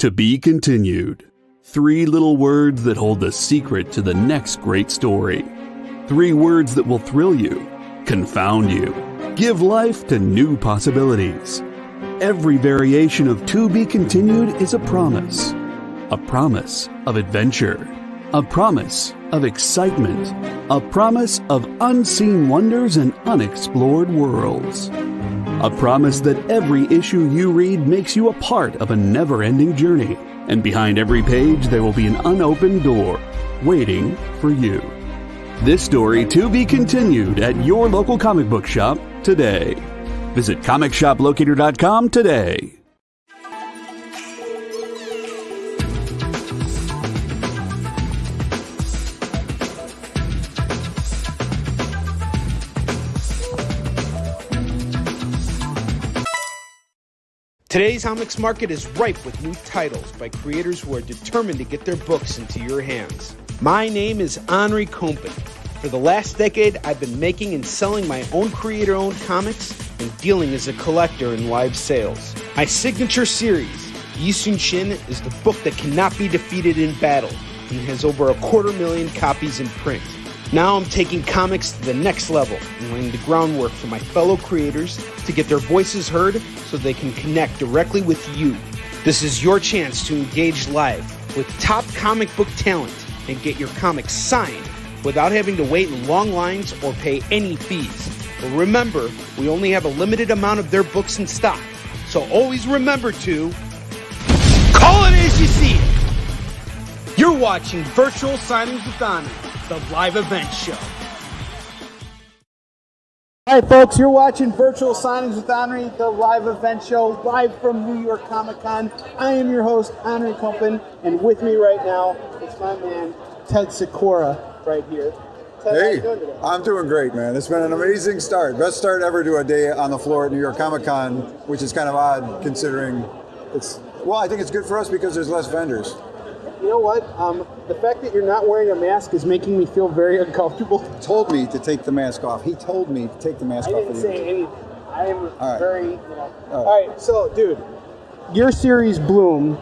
To be continued. 3 little words that hold the secret to the next great story. 3 words that will thrill you, confound you, give life to new possibilities. Every variation of To Be Continued is a promise of adventure, a promise of excitement, a promise of unseen wonders and unexplored worlds. A promise that every issue you read makes you a part of a never-ending journey, and behind every page there will be an unopened door waiting for you. This story to be continued at your local comic book shop today. Visit comicshoplocator.com today. Today's comics market is ripe with new titles by creators who are determined to get their books into your hands. My name is Onrie Kompan. For the last decade, I've been making and selling my own creator-owned comics and dealing as a collector in live sales. My signature series, Yisun Shin, is the book that cannot be defeated in battle and has over 250,000 copies in print. Now I'm taking comics to the next level and laying the groundwork for my fellow creators to get their voices heard so they can connect directly with you. This is your chance to engage live with top comic book talent and get your comics signed without having to wait in long lines or pay any fees. But remember, we only have a limited amount of their books in stock, so always remember to call it as you see it. You're watching Virtual Signings with Onrie, the live event show. Hi folks, you're watching Virtual Signings with Onrie, the live event show, live from New York Comic Con. I am your host, Onrie Kompan, and with me right now is my man, Ted Sikora, right here. Ted, hey, how you doing today? I'm doing great, man. It's been an amazing start. Best start ever to a day on the floor at New York Comic Con, which is kind of odd considering I think it's good for us because there's less vendors. You know what? The fact that you're not wearing a mask is making me feel very uncomfortable. He told me to take the mask off. He told me to take the mask off. I didn't say anything. I am very, All right, so, dude, your series, Bloom,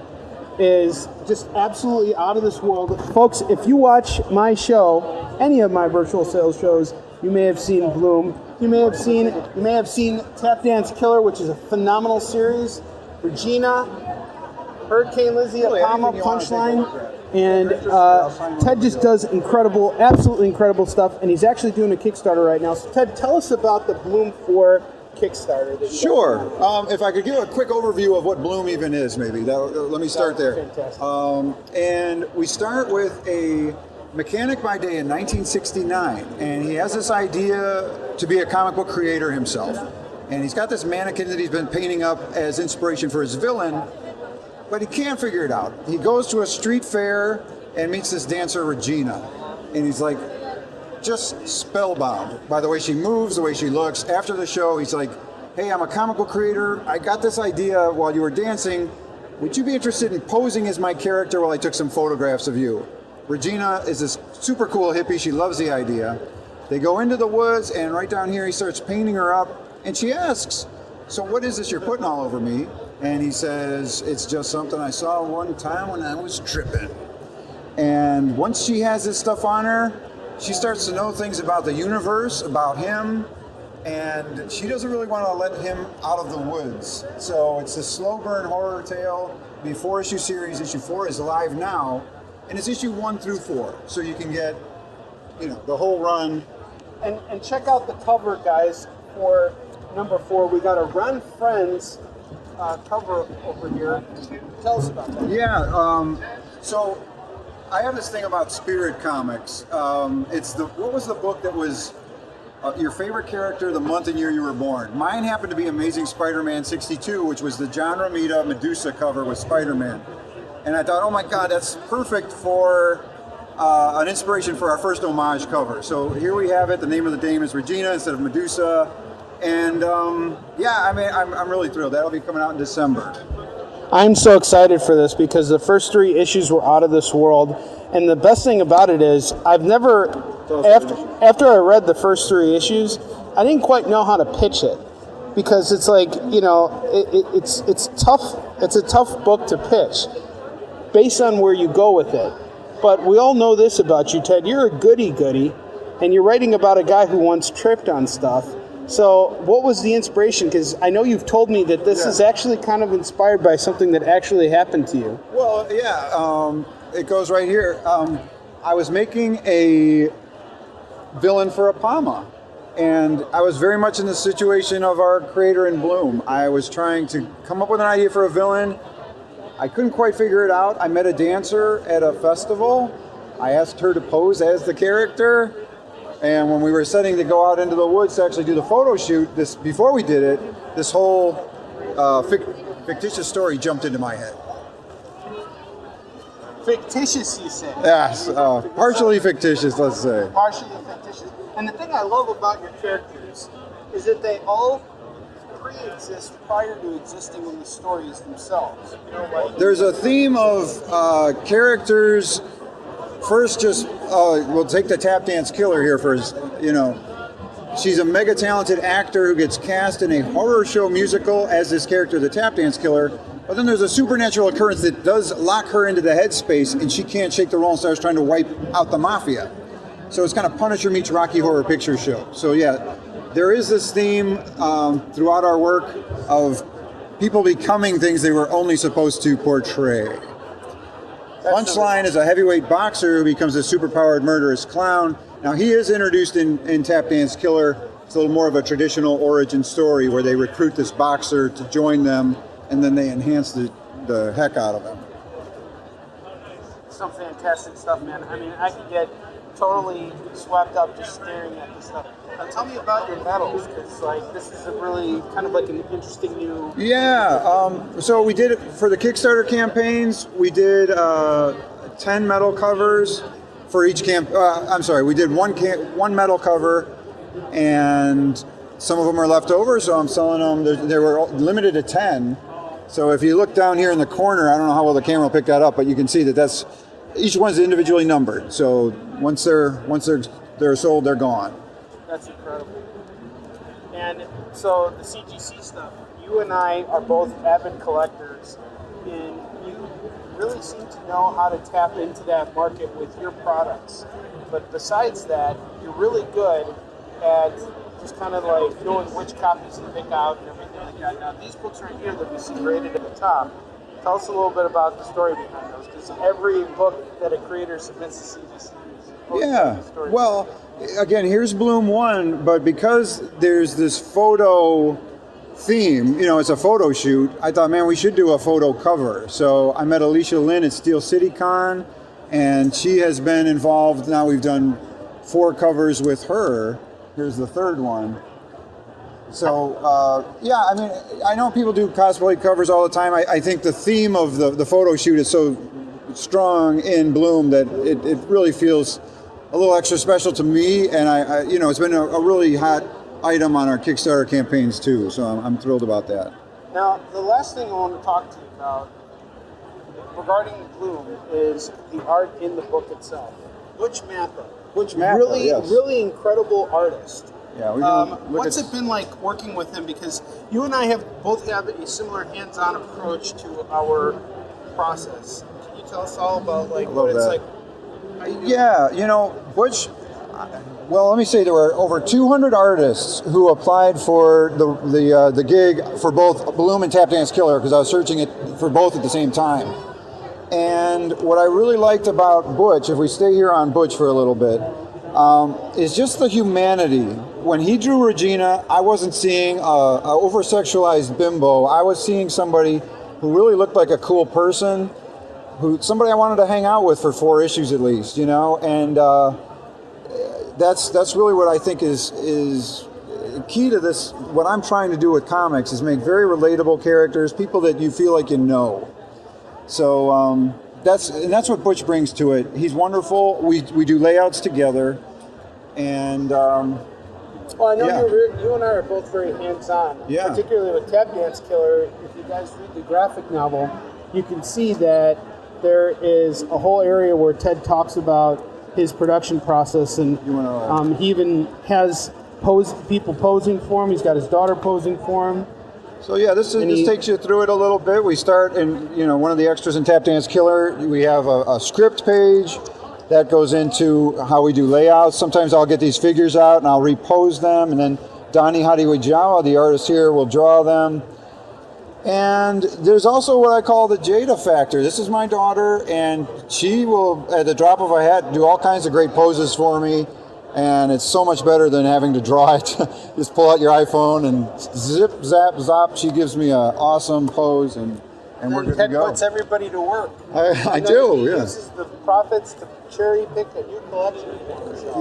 is just absolutely out of this world. Folks, if you watch my show, any of my virtual sales shows, you may have seen Bloom. You may have seen Tap Dance Killer, which is a phenomenal series. Regina, Hurricane Lizzie, Apama, Punchline, and Ted just does absolutely incredible stuff, and he's actually doing a Kickstarter right now. So Ted, tell us about the Bloom 4 Kickstarter. Sure. If I could give a quick overview of what Bloom even is, maybe. Let me start there. Fantastic. And we start with a mechanic by day in 1969, and he has this idea to be a comic book creator himself. And he's got this mannequin that he's been painting up as inspiration for his villain, but he can't figure it out. He goes to a street fair and meets this dancer, Regina, and he's like just spellbound by the way she moves, the way she looks. After the show, he's like, hey, I'm a comic book creator. I got this idea while you were dancing. Would you be interested in posing as my character while I took some photographs of you? Regina is this super cool hippie. She loves the idea. They go into the woods, and right down here, he starts painting her up, and she asks, so what is this you're putting all over me? And he says, it's just something I saw one time when I was tripping. And once she has this stuff on her, she starts to know things about the universe, about him, and she doesn't really want to let him out of the woods. So it's a slow burn horror tale. The 4-issue series, issue 4 is live now, and it's issue 1 through 4. So you can get, the whole run. And check out the cover, guys, for number 4. We got a Run Friends cover over here. Tell us about that. Yeah, so I have this thing about Spirit Comics. What was the book that was your favorite character the month and year you were born? Mine happened to be Amazing Spider-Man 62, which was the John Romita Medusa cover with Spider-Man. And I thought, oh my God, that's perfect for an inspiration for our first homage cover. So here we have it. The name of the dame is Regina instead of Medusa. And I'm really thrilled. That'll be coming out in December. I'm so excited for this because the first 3 issues were out of this world. And the best thing about it is after I read the first 3 issues, I didn't quite know how to pitch it. Because it's like, it's tough. It's a tough book to pitch. based on where you go with it. But we all know this about you, Ted. You're a goody-goody, and you're writing about a guy who once tripped on stuff. So what was the inspiration? Because I know you've told me that this is actually kind of inspired by something that actually happened to you. Well, it goes right here. I was making a villain for Apama, and I was very much in the situation of our creator in Bloom. I was trying to come up with an idea for a villain. I couldn't quite figure it out. I met a dancer at a festival. I asked her to pose as the character, and when we were setting to go out into the woods to actually do the photo shoot, before we did it, this whole fictitious story jumped into my head. Fictitious, you said? Yes, partially fictitious, let's say. Partially fictitious. And the thing I love about your characters is that they all pre-exist prior to existing in the stories themselves. There's a theme of characters. First, we'll take the tap dance killer here first. She's a mega talented actor who gets cast in a horror show musical as this character, the tap dance killer. But then there's a supernatural occurrence that does lock her into the headspace, and she can't shake the role and starts trying to wipe out the mafia. So it's kind of Punisher meets Rocky Horror Picture Show. So yeah, there is this theme throughout our work of people becoming things they were only supposed to portray. Punchline is a heavyweight boxer who becomes a superpowered murderous clown. Now he is introduced in Tap Dance Killer. It's a little more of a traditional origin story where they recruit this boxer to join them, and then they enhance the heck out of him. Some fantastic stuff, man. I mean, I could get totally swept up just staring at this stuff. Now, tell me about your medals, because this is a really kind of like an interesting new. Yeah. So we did it for the Kickstarter campaigns. We did 10 medal covers for each camp. We did one medal cover, and some of them are left over, so I'm selling them. They were limited to 10. So if you look down here in the corner, I don't know how well the camera will pick that up, but you can see that each one's individually numbered. So once they're sold, they're gone. That's incredible. And so the CGC stuff, you and I are both avid collectors, and you really seem to know how to tap into that market with your products. But besides that, you're really good at just kind of like knowing which copies to pick out and everything like that. Now, these books right here that we see graded at the top, tell us a little bit about the story behind those, because every book that a creator submits to CGC is yeah. Well, again, here's Bloom 1, but because there's this photo theme, it's a photo shoot, I thought, man, we should do a photo cover. So I met Alicia Lynn at Steel City Con, and she has been involved. Now we've done 4 covers with her. Here's the third one. So, I mean, I know people do cosplay covers all the time. I think the theme of the photo shoot is so strong in Bloom that it really feels a little extra special to me. And it's been a really hot item on our Kickstarter campaigns too. So I'm thrilled about that. Now, the last thing I want to talk to you about regarding Bloom is the art in the book itself. Butch Matha. Really incredible artist. Yeah, what's it been like working with him? Because you and I both have a similar hands-on approach to our process. Can you tell us all about what it's like? Yeah, Butch. Well, let me say there were over 200 artists who applied for the gig for both Bloom and Tap Dance Killer, because I was searching it for both at the same time. And what I really liked about Butch, if we stay here on Butch for a little bit, is just the humanity. When he drew Regina, I wasn't seeing a over-sexualized bimbo. I was seeing somebody who really looked like a cool person, somebody I wanted to hang out with for 4 issues at least, and that's really what I think is key to this. What I'm trying to do with comics is make very relatable characters, people that you feel like you know. So that's what Butch brings to it. He's wonderful. We do layouts together, and well, I know you and I are both very hands-on. Yeah. Particularly with Tap Dance Killer. If you guys read the graphic novel, you can see that there is a whole area where Ted talks about his production process, and he even has people posing for him. He's got his daughter posing for him. So yeah, this takes you through it a little bit. We start in, one of the extras in Tap Dance Killer. We have a script page that goes into how we do layouts. Sometimes I'll get these figures out and I'll repose them, and then Donnie Hadiwijawa, the artist here, will draw them. And there's also what I call the Jada factor. This is my daughter, and she will, at the drop of a hat, do all kinds of great poses for me. And it's so much better than having to draw it. Just pull out your iPhone and zip, zap, zop. She gives me an awesome pose, and we're good to go. Puts everybody to work. I do, he yes. uses the profits to cherry pick a new collection.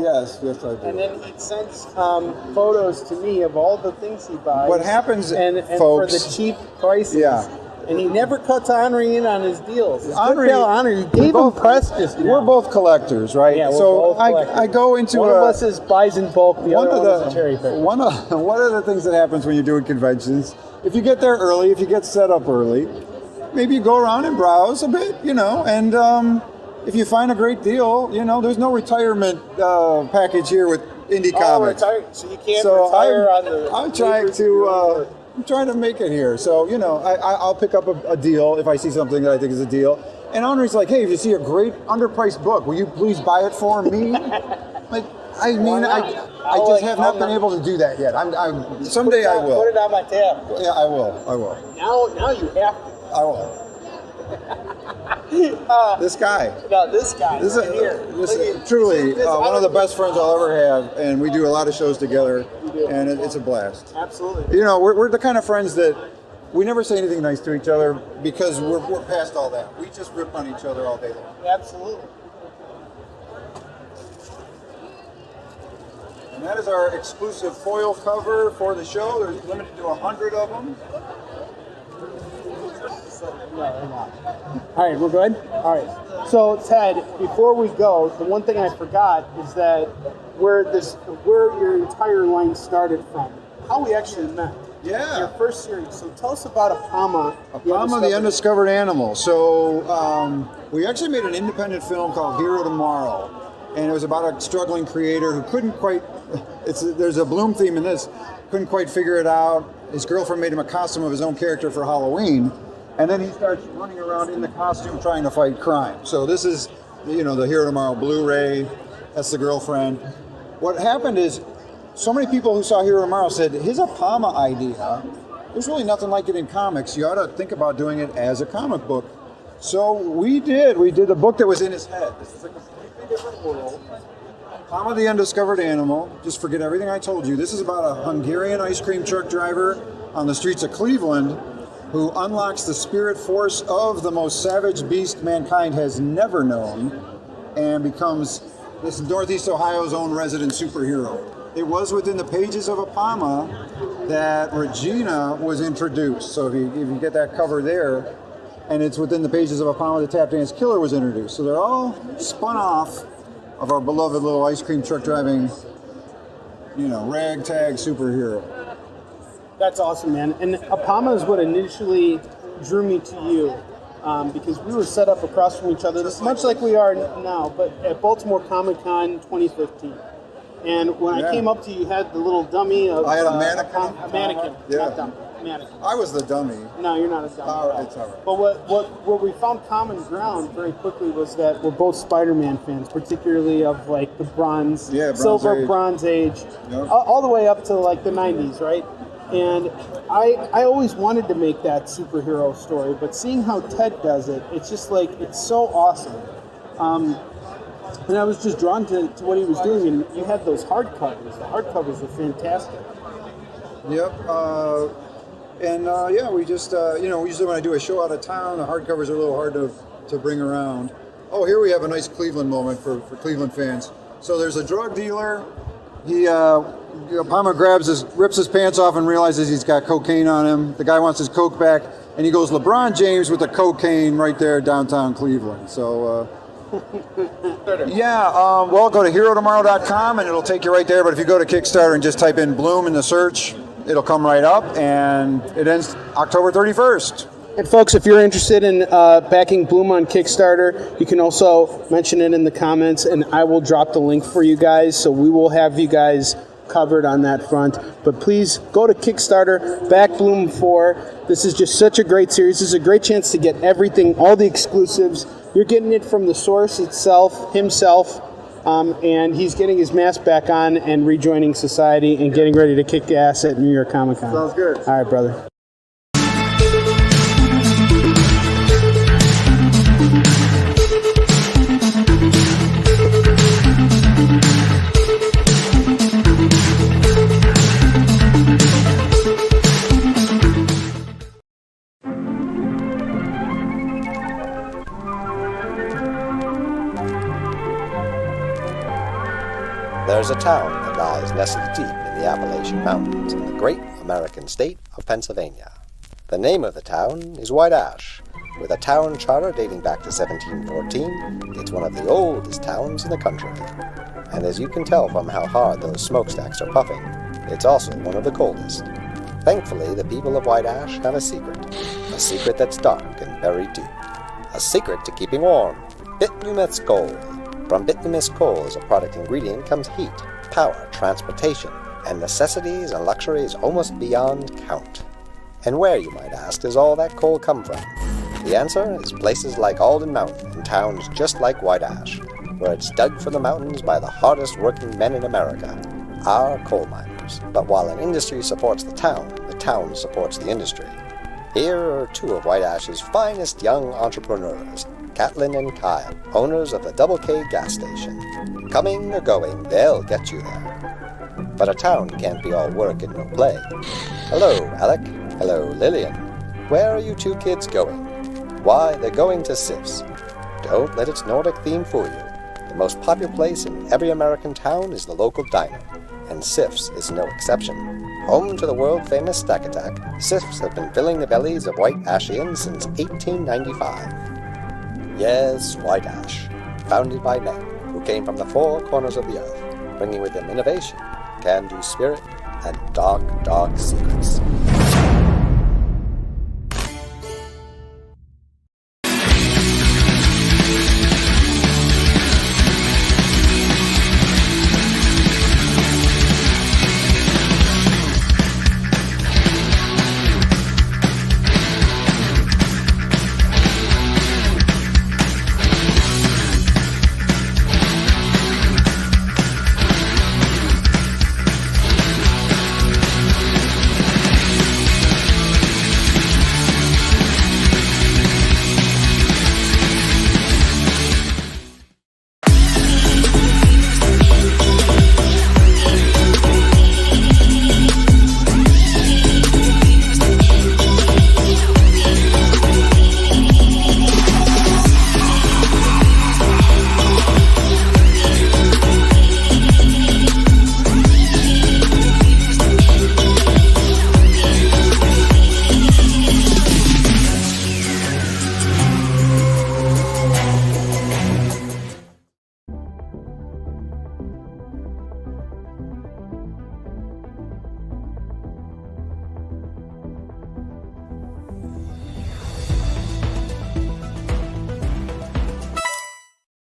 Yes, I do. And then he sends photos to me of all the things he buys. What happens, and folks, for the cheap prices. Yeah. And he never cuts Onrie in on his deals. Onrie, you gave him press just now. We're both collectors, right? Yeah, we're so both collectors. I go into one of us buys in bulk, the other one is a cherry picker. One of the things that happens when you're doing conventions, if you get there early, if you get set up early, maybe you go around and browse a bit, and if you find a great deal, there's no retirement package here with indie comics. So you can't retire on the... I'm trying to make it here. So, I'll pick up a deal if I see something that I think is a deal. And Onrie's like, hey, if you see a great underpriced book, will you please buy it for me? I just have not been able to do that yet. Someday I will. Put it on my tab. Yeah, I will. Now you have to. I will. This guy. No, this guy. This is truly one of the best friends I'll ever have, and we do a lot of shows together, and it's a blast. Absolutely. We're the kind of friends that we never say anything nice to each other because we're past all that. We just rip on each other all day long. Absolutely. And that is our exclusive foil cover for the show. There's limited to 100 of them. All right, we're good? All right. So, Ted, before we go, the one thing I forgot is that where your entire line started from, how we actually met. Yeah. Your first series. So tell us about Apama. Apama, the Undiscovered Animal. So we actually made an independent film called Hero Tomorrow. And it was about a struggling creator who couldn't quite, there's a Bloom theme in this, couldn't quite figure it out. His girlfriend made him a costume of his own character for Halloween. And then he starts running around in the costume trying to fight crime. So this is, the Hero Tomorrow Blu-ray. That's the girlfriend. What happened is, so many people who saw Hero Tomorrow said, his Apama idea, there's really nothing like it in comics. You ought to think about doing it as a comic book. So we did. We did a book that was in his head. This is a completely different world. Apama, the Undiscovered Animal. Just forget everything I told you. This is about a Hungarian ice cream truck driver on the streets of Cleveland who unlocks the spirit force of the most savage beast mankind has never known and becomes this Northeast Ohio's own resident superhero. It was within the pages of Apama that Regina was introduced. So if you get that cover there, and it's within the pages of Apama the Tap Dance Killer was introduced. So they're all spun off of our beloved little ice cream truck driving, ragtag superhero. That's awesome, man. And Apama is what initially drew me to you, because we were set up across from each other, much like we are now, but at Baltimore Comic Con 2015. And when I came up to you, you had the little dummy of... I had a mannequin. A mannequin, yeah. not dummy. Mannequin. I was the dummy. No, you're not a dummy. All right, it's all right. But what we found common ground very quickly was that we're both Spider-Man fans, particularly of like the Silver Bronze Age, yep. all the way up to like the 90s, right? And I always wanted to make that superhero story, but seeing how Ted does it, it's just like, it's so awesome. And I was just drawn to what he was doing, and you had those hardcovers. The hardcovers were fantastic. Yep. We just, usually when I do a show out of town, the hardcovers are a little hard to bring around. Oh, here we have a nice Cleveland moment for Cleveland fans. So there's a drug dealer. Apama rips his pants off and realizes he's got cocaine on him. The guy wants his coke back, and he goes LeBron James with the cocaine right there downtown Cleveland. So, go to herotomorrow.com and it'll take you right there. But if you go to Kickstarter and just type in Bloom in the search, it'll come right up, and it ends October 31st. And folks, if you're interested in backing Bloom on Kickstarter, you can also mention it in the comments, and I will drop the link for you guys. So we will have you guys covered on that front. But please go to Kickstarter, back Bloom 4. This is just such a great series. This is a great chance to get everything, all the exclusives. You're getting it from the source itself, himself, and he's getting his mask back on and rejoining society and getting ready to kick ass at New York Comic Con. Sounds good. All right, brother. There's a town that lies nestled deep in the Appalachian Mountains in the great American state of Pennsylvania. The name of the town is White Ash. With a town charter dating back to 1714, it's one of the oldest towns in the country. And as you can tell from how hard those smokestacks are puffing, it's also one of the coldest. Thankfully, the people of White Ash have a secret that's dark and very deep. A secret to keeping warm, bituminous coal. From bituminous coal as a product ingredient comes heat, power, transportation, and necessities and luxuries almost beyond count. And where, you might ask, does all that coal come from? The answer is places like Alden Mountain and towns just like White Ash, where it's dug from the mountains by the hardest working men in America, our coal miners. But while an industry supports the town supports the industry. Here are two of White Ash's finest young entrepreneurs, Catlin and Kyle, owners of the Double K gas station. Coming or going, they'll get you there. But a town can't be all work and no play. Hello, Alec. Hello, Lillian. Where are you two kids going? Why, they're going to SIF's. Don't let its Nordic theme fool you. The most popular place in every American town is the local diner, and SIF's is no exception. Home to the world-famous Stack Attack, SIF's have been filling the bellies of White Ashians since 1895. Yes, White Ash, founded by men who came from the four corners of the earth, bringing with them innovation, can-do spirit, and dark, dark secrets.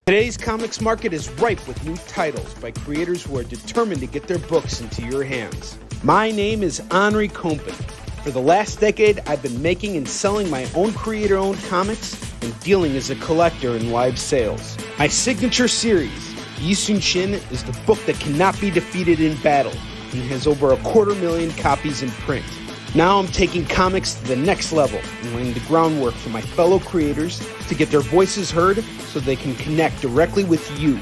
Today's comics market is ripe with new titles by creators who are determined to get their books into your hands. My name is Onrie Kompan. For the last decade, I've been making and selling my own creator-owned comics and dealing as a collector in live sales. My signature series, Yisun Shin, is the book that cannot be defeated in battle and has over 250,000 copies in print. Now I'm taking comics to the next level and laying the groundwork for my fellow creators to get their voices heard so they can connect directly with you.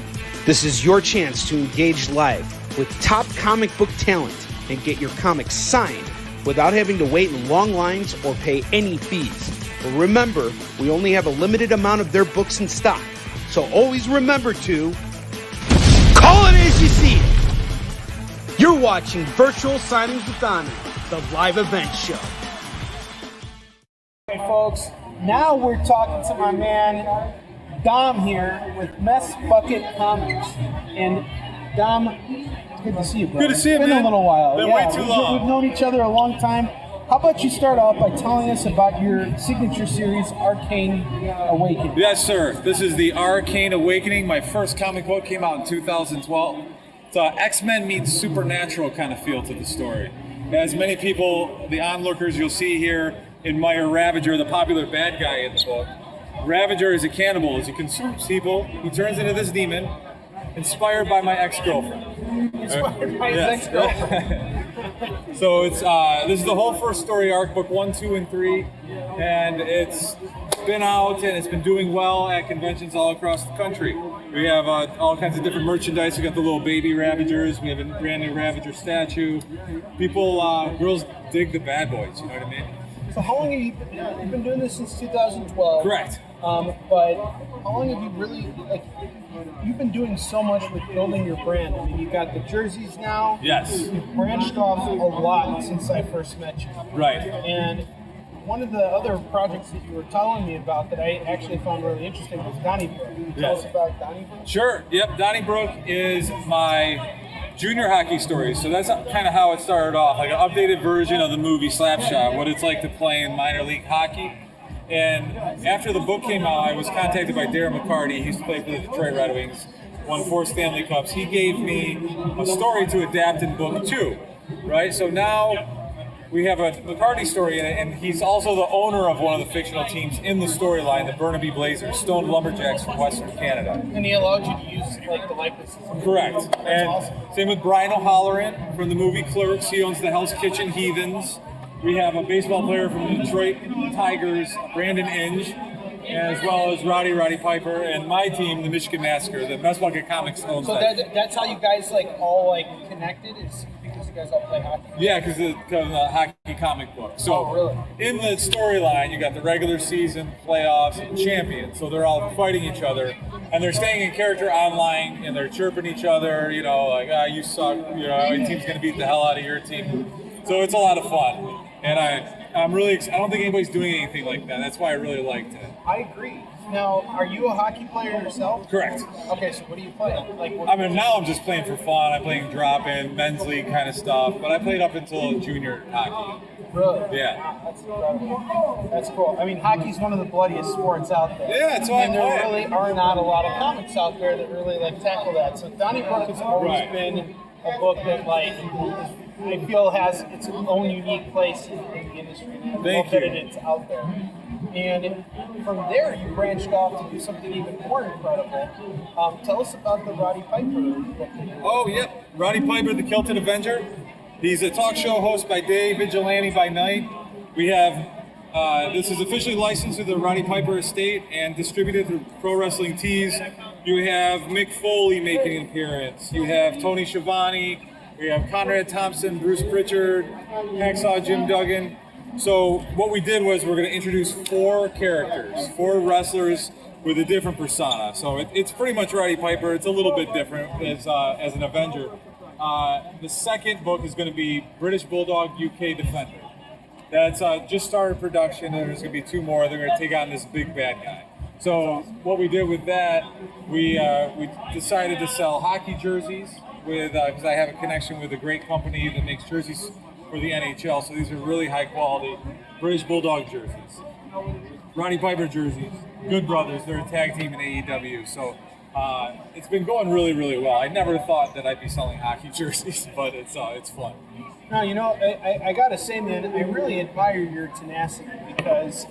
This is your chance to engage live with top comic book talent and get your comics signed without having to wait in long lines or pay any fees. But remember, we only have a limited amount of their books in stock, so always remember to call it as you see it. You're watching Virtual Signings with Onrie, the live event show. Hey folks, now we're talking to my man Dom here with Mess Bucket Comics. And Dom, it's good to see you, bro. Good to see you, It's been man. a little while. Been way too long. We've known each other a long time. How about you start off by telling us about your signature series, Arcane Awakening? Yes, sir. This is the Arcane Awakening. My first comic book came out in 2012. It's X-Men meets supernatural kind of feel to the story. As many people, the onlookers you'll see here, admire Ravager, the popular bad guy in the book. Ravager is a cannibal. As he consumes people, he turns into this demon, inspired by my ex-girlfriend. Inspired by his ex-girlfriend. So it's this is the whole first story arc, book 1, 2, and 3, and it's been out and it's been doing well at conventions all across the country. We have all kinds of different merchandise. We got the little baby Ravagers. We have a brand new Ravager statue. People, girls dig the bad boys. You know what I mean? So how long have you been, you've been doing this since 2012? Correct. But how long have you really, you've been doing so much with building your brand. I mean, you got the jerseys now. Yes. You've branched off a lot since I first met you. Right. And one of the other projects that you were telling me about that I actually found really interesting was Donnybrook. Can you tell us about Donnybrook? Sure. Yep. Donnybrook is my junior hockey story. So that's kind of how it started off, like an updated version of the movie Slapshot, what it's like to play in minor league hockey. And after the book came out, I was contacted by Darren McCarty. He used to play for the Detroit Red Wings, won 4 Stanley Cups. He gave me a story to adapt in book 2, right? So now we have a McCarty story in it, and he's also the owner of one of the fictional teams in the storyline, the Burnaby Blazers, Stone Lumberjacks from Western Canada. And he allowed you to use the likenesses. Correct. That's and awesome. Same with Brian O'Halloran from the movie Clerks. He owns the Hell's Kitchen Heathens. We have a baseball player from the Detroit Tigers, Brandon Inge, as well as Roddy Piper, and my team, the Michigan Massacre, the Mess Bucket Comics owns So that's how you guys all connected, is because you guys all play hockey? Yeah, because of the hockey comic book. So really? In the storyline, you got the regular season, playoffs, and champions. So they're all fighting each other, and they're staying in character online, and they're chirping each other. You know, like, you suck. You know, your team's gonna beat the hell out of your team. So it's a lot of fun, and I'm really. I don't think anybody's doing anything like that. That's why I really liked it. I agree. Now, are you a hockey player yourself? Correct. Okay, so what do you play? Now I'm just playing for fun. I'm playing drop-in, men's league kind of stuff. But I played up until junior hockey. Really? Yeah. Wow, that's incredible. That's cool. I mean, hockey's one of the bloodiest sports out there. Yeah, that's why and there really are not a lot of comics out there that really tackle that. So Donnybrook has always been a book that I feel has its own unique place in the industry. Thank you. It's out there. And from there, you branched off to do something even more incredible. Tell us about the Roddy Piper book. Oh, yep. Roddy Piper, the Kilted Avenger. He's a talk show host by day, vigilante by night. We have, this is officially licensed through the Roddy Piper estate and distributed through Pro Wrestling Tees. You have Mick Foley making an appearance. You have Tony Schiavone. We have Conrad Thompson, Bruce Pritchard, Hacksaw Jim Duggan. So what we did was we're going to introduce 4 characters, 4 wrestlers with a different persona. So it's pretty much Roddy Piper. It's a little bit different as an Avenger. The second book is going to be British Bulldog UK Defender. That's just started production, and there's going to be 2 more. They're going to take on this big bad guy. So what we did with that, we decided to sell hockey jerseys with because I have a connection with a great company that makes jerseys for the NHL. So these are really high quality British Bulldog jerseys. Roddy Piper jerseys, Good Brothers, they're a tag team in AEW. So it's been going really, really well. I never thought that I'd be selling hockey jerseys, but it's fun. Now, I got to say, man, I really admire your tenacity because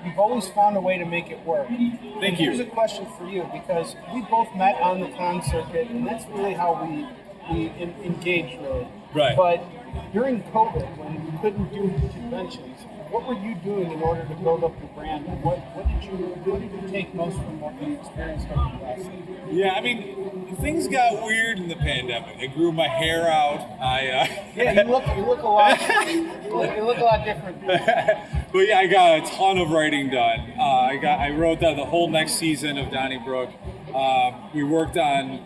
you've always found a way to make it work. Thank you. Here's a question for you, because we both met on the con circuit, and that's really how we engaged, really. Right. But during COVID, when you couldn't do conventions, what were you doing in order to build up your brand? What did you take most from what you experienced over the last year? Yeah, I mean, things got weird in the pandemic. I grew my hair out. Yeah, you look a lot. You look a lot different. But yeah, I got a ton of writing done. I wrote down the whole next season of Donnybrook. We worked on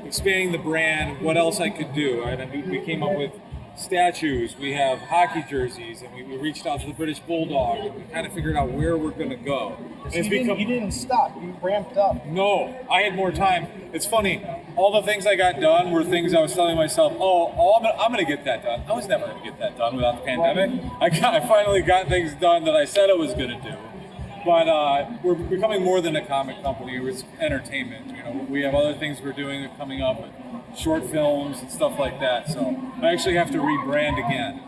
expanding the brand. What else I could do? We came up with statues, we have hockey jerseys, and we reached out to the British Bulldog, and we kind of figured out where we're going to go. So you didn't stop, you ramped up. No, I had more time. It's funny, all the things I got done were things I was telling myself, I'm going to get that done. I was never going to get that done without the pandemic. I finally got things done that I said I was going to do. But we're becoming more than a comic company. It's entertainment. We have other things we're doing coming up. short films and stuff like that. So I actually have to rebrand again.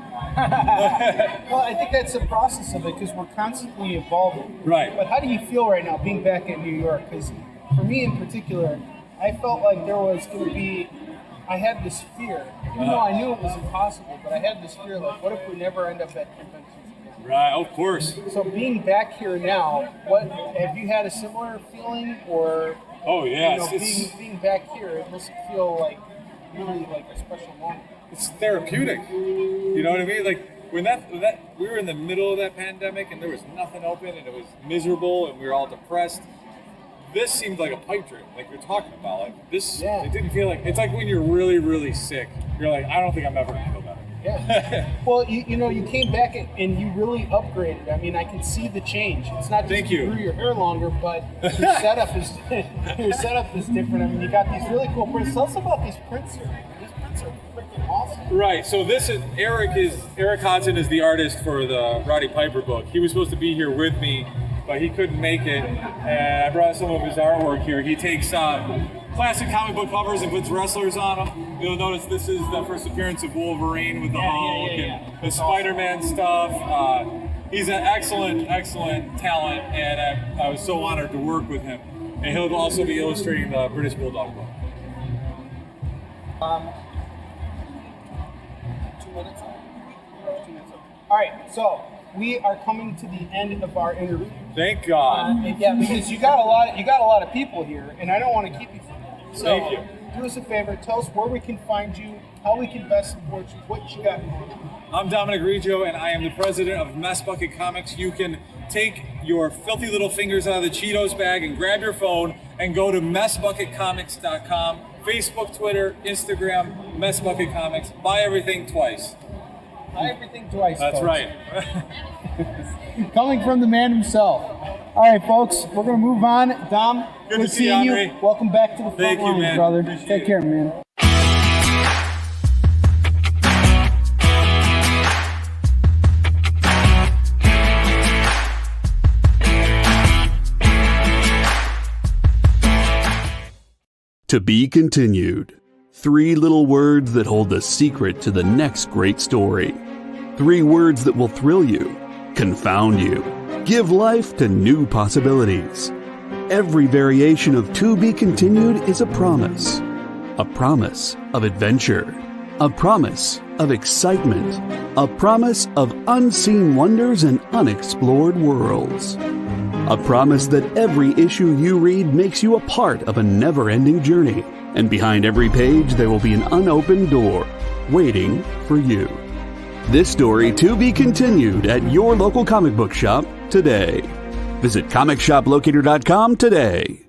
Well, I think that's the process of it because we're constantly evolving. Right. But how do you feel right now being back in New York? Because for me in particular, I felt like there was going to be, I had this fear. Even though I knew it was impossible, but I had this fear like, what if we never end up at conventions again? Right, of course. So being back here now, what have you had a similar feeling or? Oh yeah, being back here, it must feel like really like a special moment. It's therapeutic. You know what I mean? Like when that we were in the middle of that pandemic and there was nothing open and it was miserable and we were all depressed. This seemed like a pipe dream, like you're talking about. Like this, It didn't feel like, it's like when you're really, really sick. You're like, I don't think I'm ever gonna feel better. Yeah. Well, you came back and you really upgraded. I mean, I can see the change. It's not just you grew your hair longer, but your setup is different. I mean, you got these really cool prints. Tell us about these prints here. These prints are freaking awesome. Right. So this is Eric Hodson is the artist for the Roddy Piper book. He was supposed to be here with me, but he couldn't make it. And I brought some of his artwork here. He takes classic comic book covers and puts wrestlers on them. You'll notice this is the first appearance of Wolverine with the Hulk and the Spider-Man stuff. He's an excellent talent, and I was so honored to work with him. And he'll also be illustrating the British Bulldog book. 2 minutes. All right, so we are coming to the end of our interview. Thank God. Because you got a lot of people here, and I don't want to keep you from that. So Thank you. Do us a favor. Tell us where we can find you, how we can best support you, what you got going on. I'm Dominic Reggio, and I am the president of Mess Bucket Comics. You can take your filthy little fingers out of the Cheetos bag and grab your phone and go to messbucketcomics.com. Facebook, Twitter, Instagram, Mess Bucket Comics. Buy everything twice. Buy everything twice. That's folks. right. Coming from the man himself. All right, folks, we're going to move on. Dom, Good to see you, seeing you. Onrie. Welcome back to the front Thank you, lines, man. brother. Appreciate Take it. care, man. To be continued. 3 little words that hold the secret to the next great story. 3 words that will thrill you, confound you, give life to new possibilities. Every variation of To Be Continued is a promise of adventure, a promise of excitement, a promise of unseen wonders and unexplored worlds. A promise that every issue you read makes you a part of a never-ending journey, and behind every page there will be an unopened door waiting for you. This story to be continued at your local comic book shop today. Visit comicshoplocator.com today.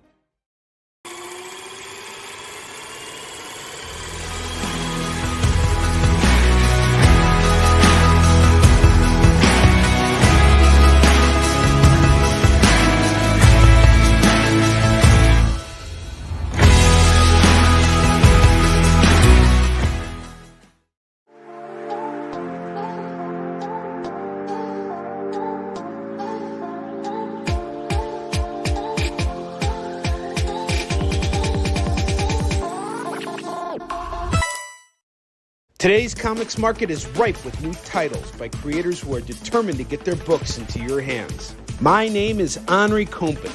Today's comics market is ripe with new titles by creators who are determined to get their books into your hands. My name is Onrie Kompan.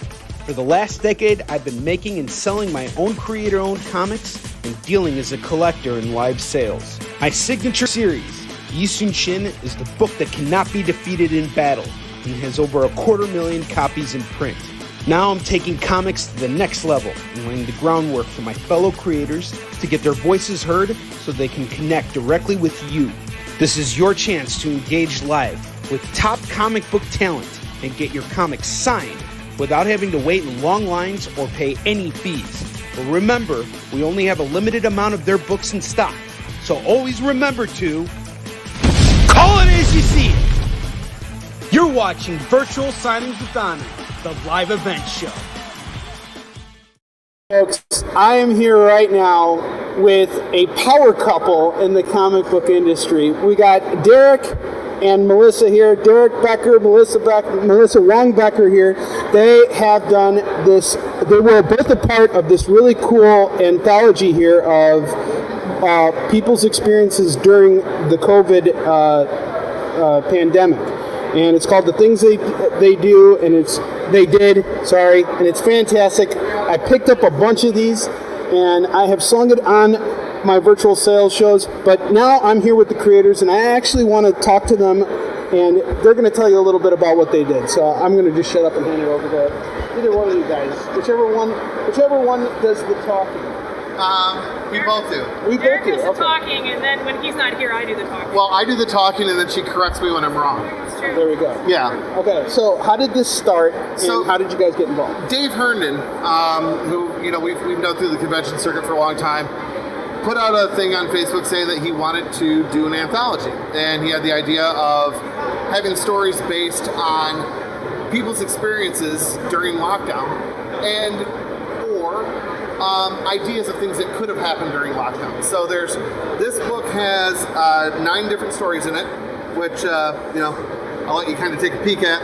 For the last decade, I've been making and selling my own creator-owned comics and dealing as a collector in live sales. My signature series, Yisun Shin, is the book that cannot be defeated in battle and has over 250,000 copies in print. Now I'm taking comics to the next level and laying the groundwork for my fellow creators to get their voices heard so they can connect directly with you. This is your chance to engage live with top comic book talent and get your comics signed without having to wait in long lines or pay any fees. But remember, we only have a limited amount of their books in stock, so always remember to call it as you see it. You're watching Virtual Signings with Onrie, the live event show. Folks, I am here right now with a power couple in the comic book industry. We got Derek and Melissa here. Derek Becker, Melissa Wong Becker here. They have done this. They were both a part of this really cool anthology here of people's experiences during the COVID pandemic, and it's called "The Things They Do," and and it's fantastic. I picked up a bunch of these, and I have slung it on my virtual sales shows. But now I'm here with the creators, and I actually want to talk to them, and they're going to tell you a little bit about what they did. So I'm going to just shut up and hand it over to either one of you guys, whichever one does the talking. We both do. Eric does the talking, and then when he's not here, I do the talking. Well, I do the talking, and then she corrects me when I'm wrong. That's true. There we go. Yeah. Okay, so how did this start, and how did you guys get involved? Dave Herndon, who we've known through the convention circuit for a long time, put out a thing on Facebook saying that he wanted to do an anthology, and he had the idea of having stories based on people's experiences during lockdown, and or ideas of things that could have happened during lockdown. So this book has 9 different stories in it, which I'll let you kind of take a peek at.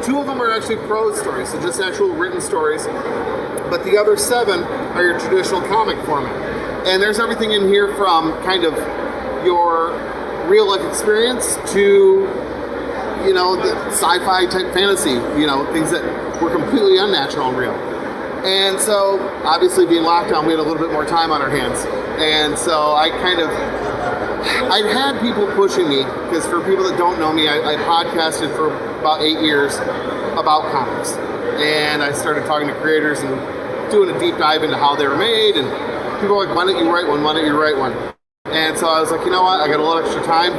2 of them are actually prose stories, so just actual written stories, but the other 7 are your traditional comic format. And there's everything in here from kind of your real life experience to the sci-fi type fantasy, things that were completely unnatural and real. And so, obviously, being locked down, we had a little bit more time on our hands. And so I'd had people pushing me, because for people that don't know me, I podcasted for about 8 years about comics. And I started talking to creators and doing a deep dive into how they were made. And people were like, why don't you write one? Why don't you write one? And so I was like, you know what? I got a little extra time.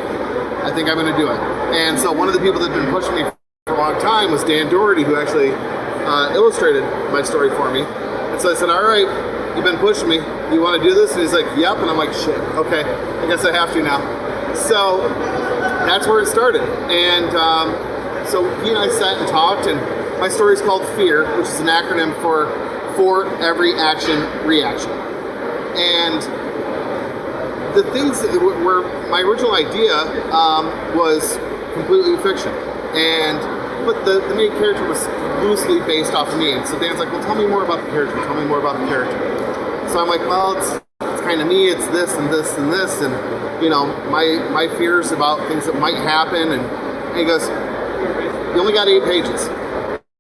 I think I'm going to do it. And so one of the people that had been pushing me for a long time was Dan Doherty, who actually illustrated my story for me. And so I said, all right, you've been pushing me. You want to do this? And he's like, yep. And I'm like, shit, okay, I guess I have to now. So that's where it started. And so he and I sat and talked, and my story is called FEAR, which is an acronym for Every Action Reaction. And the things that were my original idea was completely fiction. But the main character was loosely based off of me. And so Dan's like, well, tell me more about the character. Tell me more about the character. So I'm like, well, it's kind of me. It's this and this and this. And, my fears about things that might happen. And he goes, you only got 8 pages.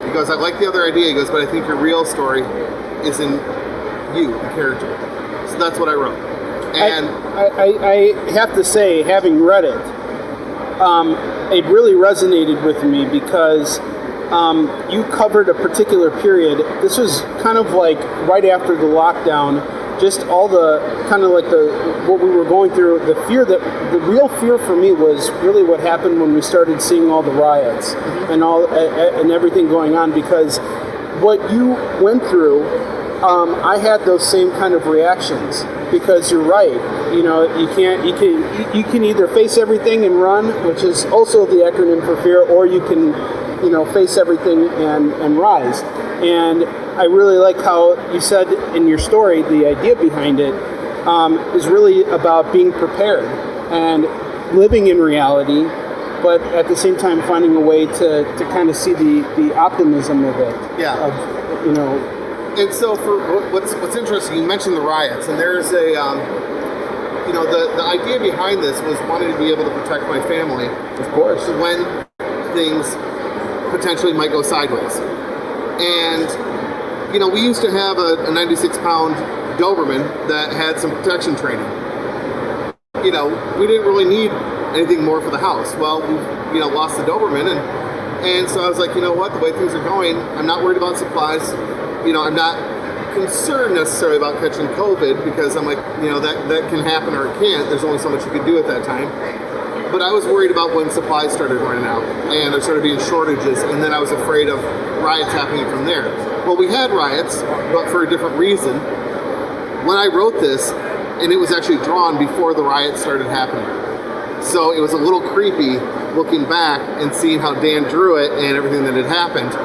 He goes, I like the other idea. He goes, but I think your real story is in you, the character. So that's what I wrote. And I have to say, having read it, it really resonated with me because you covered a particular period. This was kind of like right after the lockdown, just all the kind of like what we were going through. The real fear for me was really what happened when we started seeing all the riots and everything going on, because what you went through, I had those same kind of reactions. Because you're right, you can either face everything and run, which is also the acronym for fear, or you can, face everything and rise. And I really like how you said in your story, the idea behind it is really about being prepared and living in reality, but at the same time finding a way to kind of see the optimism of it. Yeah. And so, for what's interesting, you mentioned the riots, and there's a, the idea behind this was wanting to be able to protect my family, of course, when things potentially might go sideways. And we used to have a 96-pound Doberman that had some protection training. We didn't really need anything more for the house. Well, we lost the Doberman, and so I was like, you know what? The way things are going, I'm not worried about supplies. I'm not concerned necessarily about catching COVID, because I'm like, that can happen or it can't. There's only so much you can do at that time. But I was worried about when supplies started running out and there started being shortages, and then I was afraid of riots happening from there. Well, we had riots, but for a different reason. When I wrote this, and it was actually drawn before the riots started happening. So it was a little creepy looking back and seeing how Dan drew it and everything that had happened,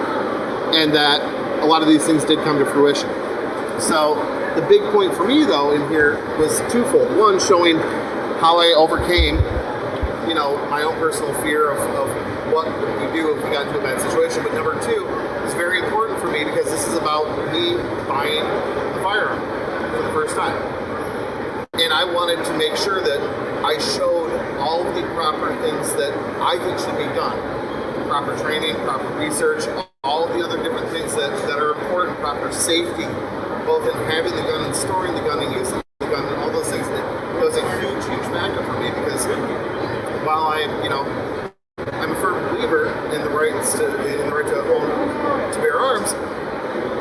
and that a lot of these things did come to fruition. So the big point for me, though, in here was twofold. One, showing how I overcame, my own personal fear of what we do if we got into a bad situation. But number 2, it's very important for me because this is about me buying a firearm for the first time. And I wanted to make sure that I showed all of the proper things that I think should be done. Proper training, proper research, all of the other different things that are important, proper safety, both in having the gun and storing the gun and using the gun and all those things. It was a huge, huge factor for me because while I'm a firm believer in the right to own, to bear arms,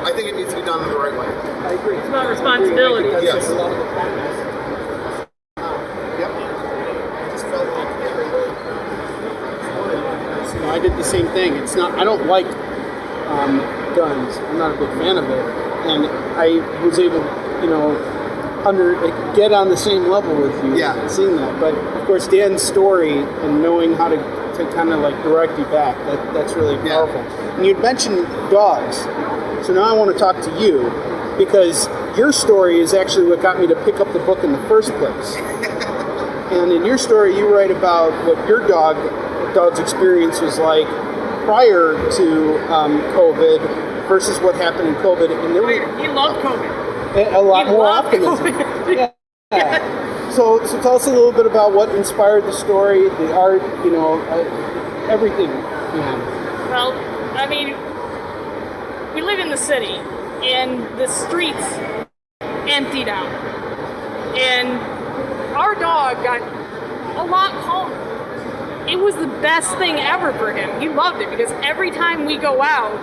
I think it needs to be done in the right way. I agree. It's about responsibility. Yes. A lot of the comments. Yep. I just felt like everybody. I did the same thing. It's not. I don't like guns. I'm not a big fan of it, and I was able, get on the same level with you. Yeah. Seeing that, but of course Dan's story and knowing how to kind of like direct you back. That's really powerful. And you'd mentioned dogs, so now I want to talk to you because your story is actually what got me to pick up the book in the first place. And in your story, you write about what your dog's experience was like prior to COVID versus what happened in COVID. And there He loved COVID. a lot He more loved optimism. COVID. Yeah. So tell us a little bit about what inspired the story, the art, everything. Well, I mean, we live in the city, and the streets emptied out. And our dog got a lot calmer. It was the best thing ever for him. He loved it because every time we go out,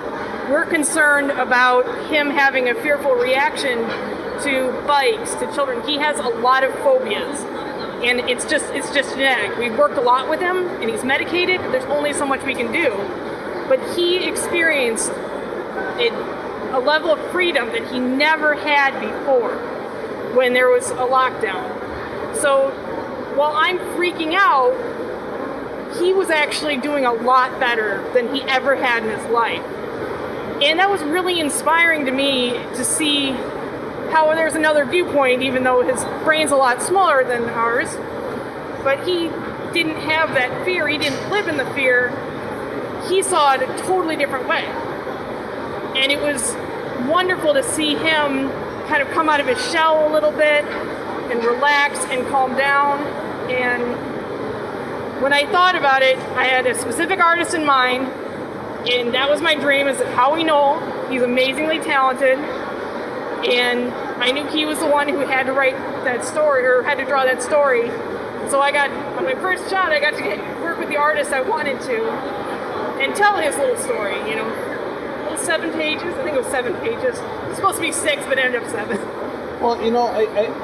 we're concerned about him having a fearful reaction to bikes, to children. He has a lot of phobias, and it's just genetic. We've worked a lot with him, and he's medicated. There's only so much we can do, but he experienced a level of freedom that he never had before when there was a lockdown. So while I'm freaking out, he was actually doing a lot better than he ever had in his life. And that was really inspiring to me to see how there's another viewpoint, even though his brain's a lot smaller than ours. But he didn't have that fear. He didn't live in the fear. He saw it a totally different way. And it was wonderful to see him kind of come out of his shell a little bit and relax and calm down. And when I thought about it, I had a specific artist in mind, and that was my dream, is Howie Knoll. He's amazingly talented, and I knew he was the one who had to write that story, or had to draw that story. So on my first shot, I got to work with the artist I wanted to, and tell his little story, Little 7 pages, I think it was 7 pages. It was supposed to be 6, but it ended up 7. Well,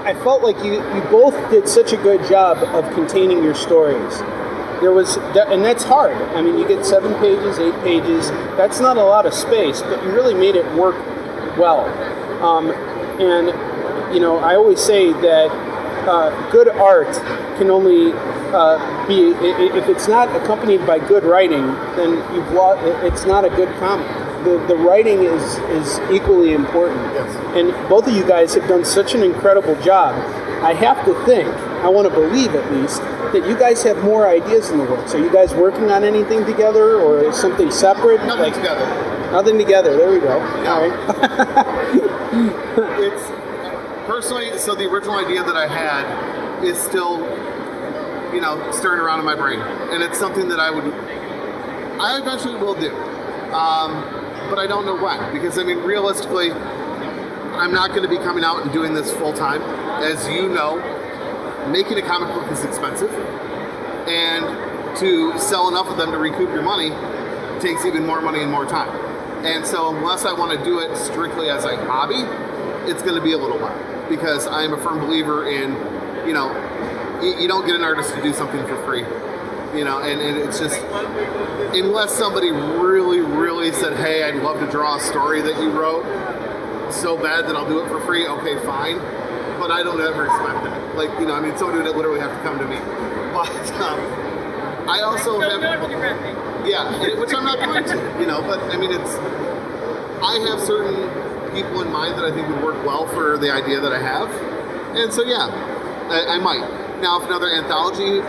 I felt like you both did such a good job of containing your stories. And that's hard. I mean, you get 7 pages, 8 pages. That's not a lot of space, but you really made it work well. I always say that good art can only be, if it's not accompanied by good writing, then it's not a good comic. The writing is equally important. Yes. And both of you guys have done such an incredible job. I have to think, I want to believe at least, that you guys have more ideas in the works. Are you guys working on anything together, or is something separate? Nothing together. Nothing together. There we go. Yeah. All right. It's personally, so the original idea that I had is still, stirring around in my brain, and it's something that I eventually will do, but I don't know when, because realistically, I'm not going to be coming out and doing this full time. As you know, making a comic book is expensive, and to sell enough of them to recoup your money takes even more money and more time. And so unless I want to do it strictly as a hobby, it's going to be a little while, because I'm a firm believer in, you don't get an artist to do something for free, and it's just, unless somebody really, really said, hey, I'd love to draw a story that you wrote so bad that I'll do it for free, okay, fine. But I don't ever expect that. Somebody would literally have to come to me. But I also have... Yeah, which I'm not going to, but I have certain people in mind that I think would work well for the idea that I have. And so, yeah, I might. Now, if another anthology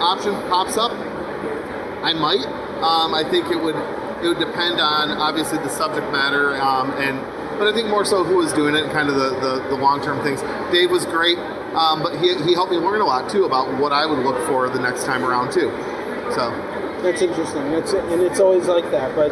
option pops up, I might. I think it would It would depend on obviously the subject matter, but I think more so who was doing it and kind of the long-term things. Dave was great, but he helped me learn a lot too about what I would look for the next time around too. So that's interesting. It's always like that. But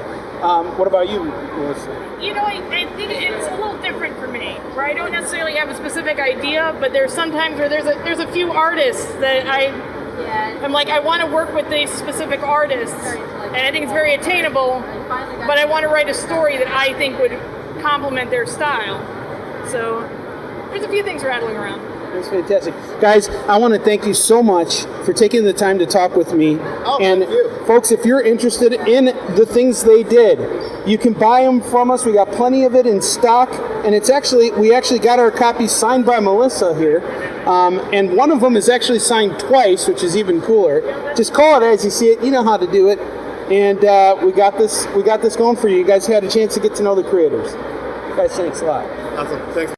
what about you, Melissa? I think it's a little different for me, where I don't necessarily have a specific idea, but there's sometimes where there's a few artists that I'm like, I want to work with these specific artists, and I think it's very attainable, but I want to write a story that I think would complement their style. So there's a few things rattling around. That's fantastic. Guys, I want to thank you so much for taking the time to talk with me. Oh, and thank you. Folks, if you're interested in the things they did, you can buy them from us. We got plenty of it in stock, and we actually got our copies signed by Melissa here. And one of them is actually signed twice, which is even cooler. Just call it as you see it. You know how to do it. And we got this going for you. You guys had a chance to get to know the creators. Guys, thanks a lot. Awesome. Thanks.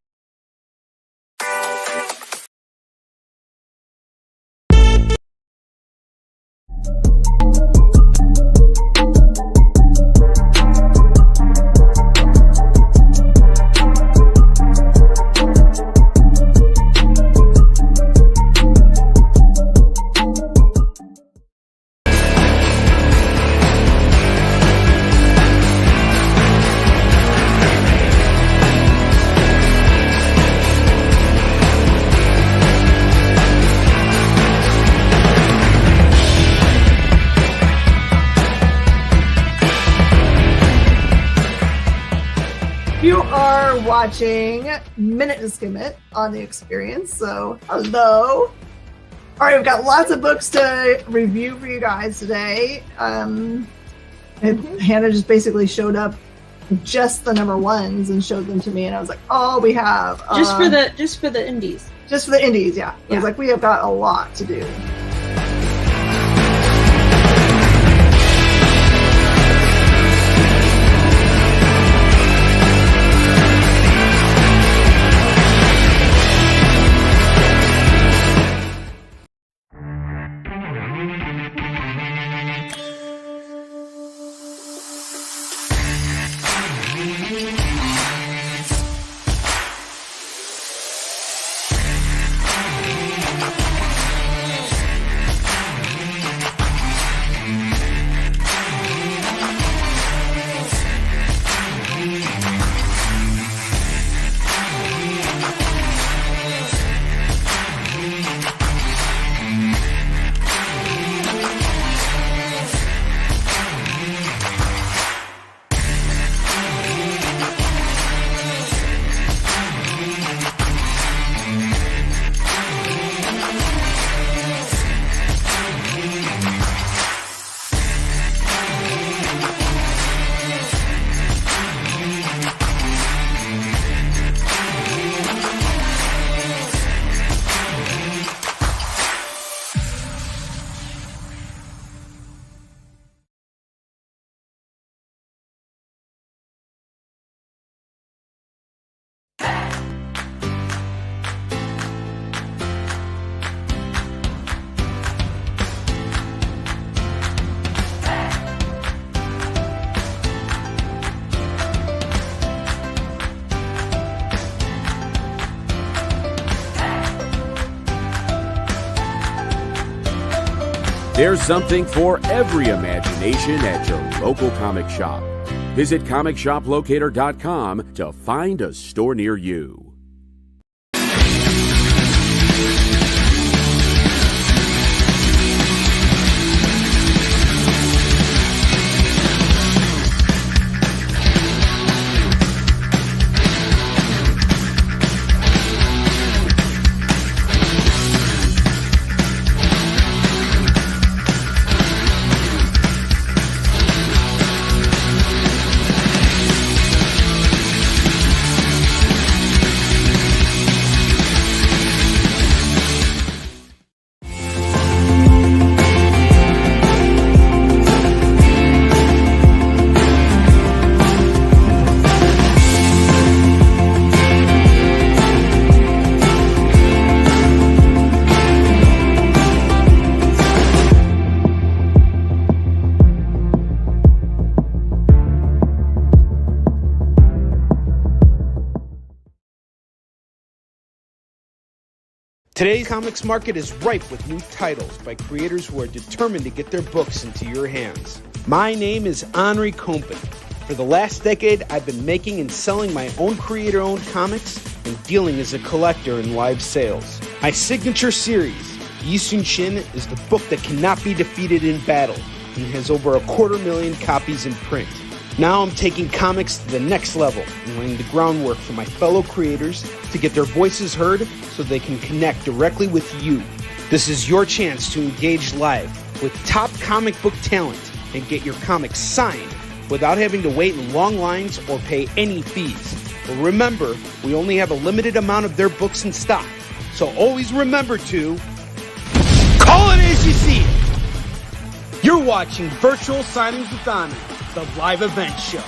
Watching Minute to Skim It on the Experience. So, hello. All right, we've got lots of books to review for you guys today. And Hannah just basically showed up just the number ones and showed them to me, and I was like, "Oh, we have just for the indies." Just for the indies, yeah. I was like, "We have got a lot to do." There's something for every imagination at your local comic shop. Visit comicshoplocator.com to find a store near you. Today's comics market is ripe with new titles by creators who are determined to get their books into your hands. My name is Onrie Kompan. For the last decade, I've been making and selling my own creator-owned comics and dealing as a collector in live sales. My signature series, Yi Sun Shin, is the book that cannot be defeated in battle and has over 250,000 copies in print. Now I'm taking comics to the next level and laying the groundwork for my fellow creators to get their voices heard so they can connect directly with you. This is your chance to engage live with top comic book talent and get your comics signed without having to wait in long lines or pay any fees. But remember, we only have a limited amount of their books in stock, so always remember to call it as you see it. You're watching Virtual Signings with Onrie, the live event show.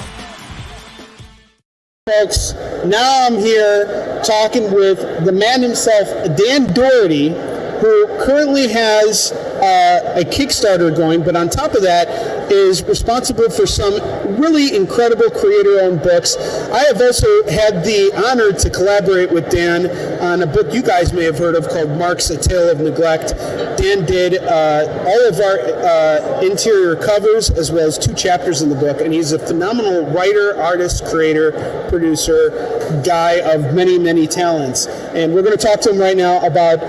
Folks, now I'm here talking with the man himself, Dan Doherty, who currently has a Kickstarter going, but on top of that is responsible for some really incredible creator-owned books. I have also had the honor to collaborate with Dan on a book you guys may have heard of called Marks, A Tale of Neglect. Dan did all of our interior covers as well as 2 chapters in the book, and he's a phenomenal writer, artist, creator, producer, guy of many, many talents. And we're going to talk to him right now about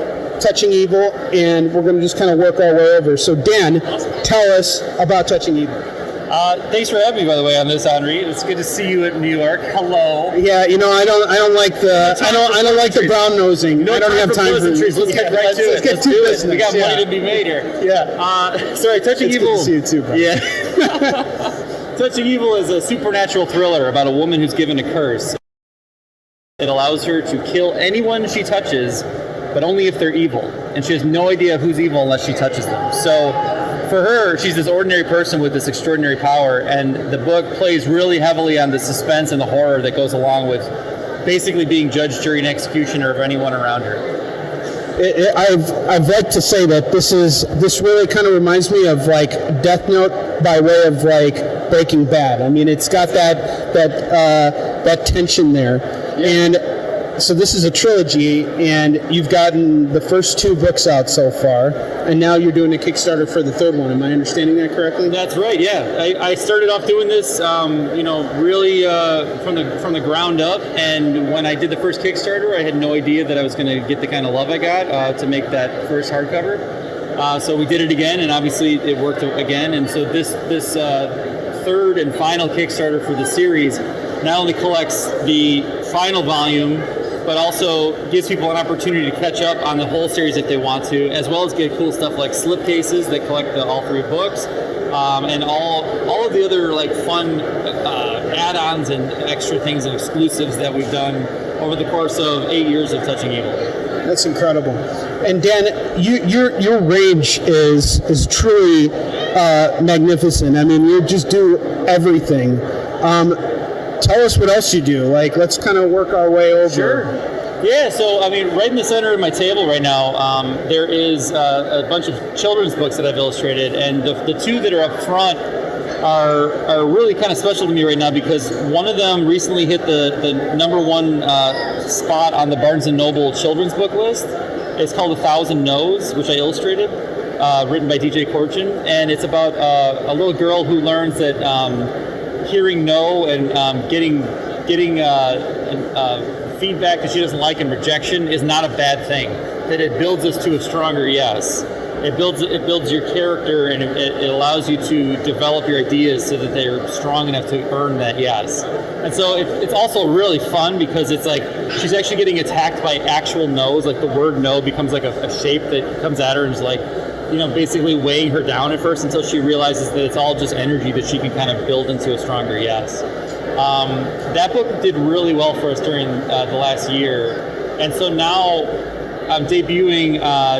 Touching Evil, and we're going to just kind of work our way over. So Dan, tell us about Touching Evil. Thanks for having me, by the way, on this, Onrie. It's good to see you in New York. Hello. Yeah, you know, I don't like the brown nosing. I don't have time for this. Let's get right to it. Let's get to business. We got money to be made here. Yeah. Sorry, Touching Evil. Good to see you too, bro. Yeah. Touching Evil is a supernatural thriller about a woman who's given a curse. It allows her to kill anyone she touches, but only if they're evil. And she has no idea who's evil unless she touches them. So for her, she's this ordinary person with this extraordinary power, and the book plays really heavily on the suspense and the horror that goes along with basically being judge, jury, and executioner of anyone around her. I've liked to say that this really kind of reminds me of like Death Note by way of like Breaking Bad. I mean, it's got that tension there. Yeah. And so this is a trilogy, and you've gotten the first 2 books out so far, and now you're doing a Kickstarter for the 3rd one. Am I understanding that correctly? That's right. Yeah, I started off doing this, really from the ground up. And when I did the first Kickstarter, I had no idea that I was going to get the kind of love I got to make that first hardcover. So we did it again, and obviously it worked again. And so this 3rd and final Kickstarter for the series not only collects the final volume, but also gives people an opportunity to catch up on the whole series if they want to, as well as get cool stuff like slipcases that collect all 3 books, and all of the other like fun add-ons and extra things and exclusives that we've done over the course of 8 years of Touching Evil. That's incredible. And Dan, your range is truly magnificent. I mean, you just do everything. Tell us what else you do. Like, let's kind of work our way over. Sure. Yeah, so, I mean, right in the center of my table right now, there is a bunch of children's books that I've illustrated, and the 2 that are up front are really kind of special to me right now because one of them recently hit the number 1 spot on the Barnes & Noble children's book list. It's called 1,000 No's, which I illustrated, written by DJ Corchin, and it's about a little girl who learns that hearing no and getting feedback that she doesn't like and rejection is not a bad thing. That it builds us to a stronger yes. It builds your character, and it allows you to develop your ideas so that they're strong enough to earn that yes. And so it's also really fun because it's like she's actually getting attacked by actual no's. Like the word no becomes like a shape that comes at her and is like, basically weighing her down at first until she realizes that it's all just energy that she can kind of build into a stronger yes. That book did really well for us during the last year. And so now I'm debuting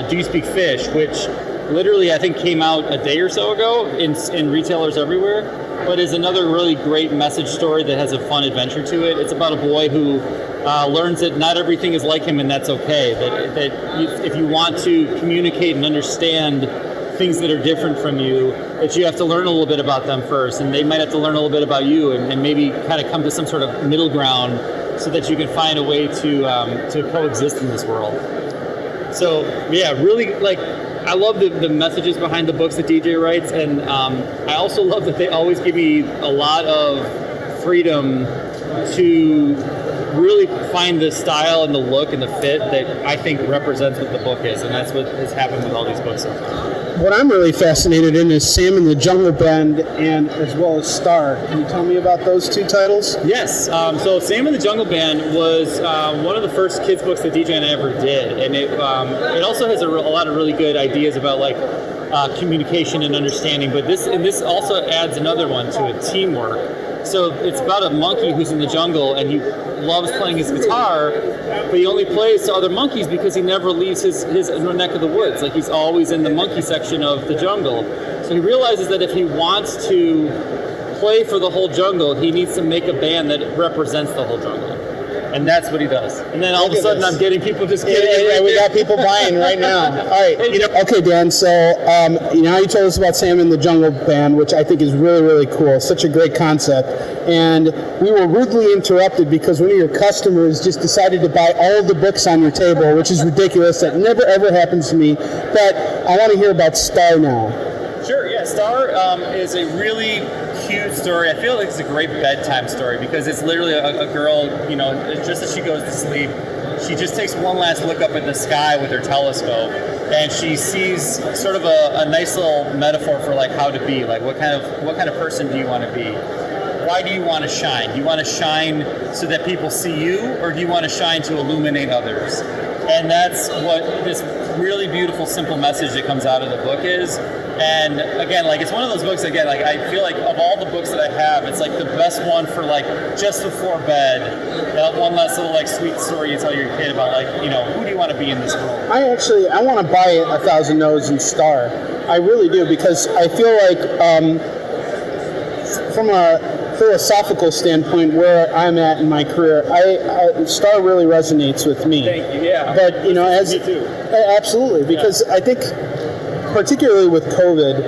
Do You Speak Fish, which literally I think came out a day or so ago in retailers everywhere, but is another really great message story that has a fun adventure to it. It's about a boy who learns that not everything is like him, and that's okay. That if you want to communicate and understand things that are different from you, that you have to learn a little bit about them first, and they might have to learn a little bit about you, and maybe kind of come to some sort of middle ground so that you can find a way to coexist in this world. So yeah, really I love the messages behind the books that DJ writes, and I also love that they always give me a lot of freedom to really find the style and the look and the fit that I think represents what the book is, and that's what has happened with all these books so far. What I'm really fascinated in is Sam and the Jungle Band, and as well as Star. Can you tell me about those two titles? Yes. So Sam and the Jungle Band was one of the first kids books that DJ and I ever did, and it also has a lot of really good ideas about communication and understanding. But this also adds another one to it, teamwork. So it's about a monkey who's in the jungle, and he loves playing his guitar, but he only plays to other monkeys because he never leaves his neck of the woods. Like, he's always in the monkey section of the jungle. So he realizes that if he wants to play for the whole jungle, he needs to make a band that represents the whole jungle. And that's what he does. And then all of a sudden, I'm getting people just getting it. And we got people buying right now. All right. Okay, Dan. So now you told us about Sam and the Jungle Band, which I think is really, really cool. Such a great concept. And we were rudely interrupted because one of your customers just decided to buy all of the books on your table, which is ridiculous. That never, ever happens to me. But I want to hear about Star now. Sure, yeah. Star is a really cute story. I feel like it's a great bedtime story because it's literally a girl, just as she goes to sleep, she just takes one last look up at the sky with her telescope, and she sees sort of a nice little metaphor for how to be, what kind of person do you want to be? Why do you want to shine? Do you want to shine so that people see you, or do you want to shine to illuminate others? And that's what this really beautiful, simple message that comes out of the book is. And again, it's one of those books, again, I feel like of all the books that I have, it's the best one for just before bed. That one last little sweet story you tell your kid about who do you want to be in this world? I want to buy 1,000 No's and Star. I really do, because I feel like from a philosophical standpoint, where I'm at in my career, Star really resonates with me. Thank you. Yeah. But me too. Absolutely, because I think, particularly with COVID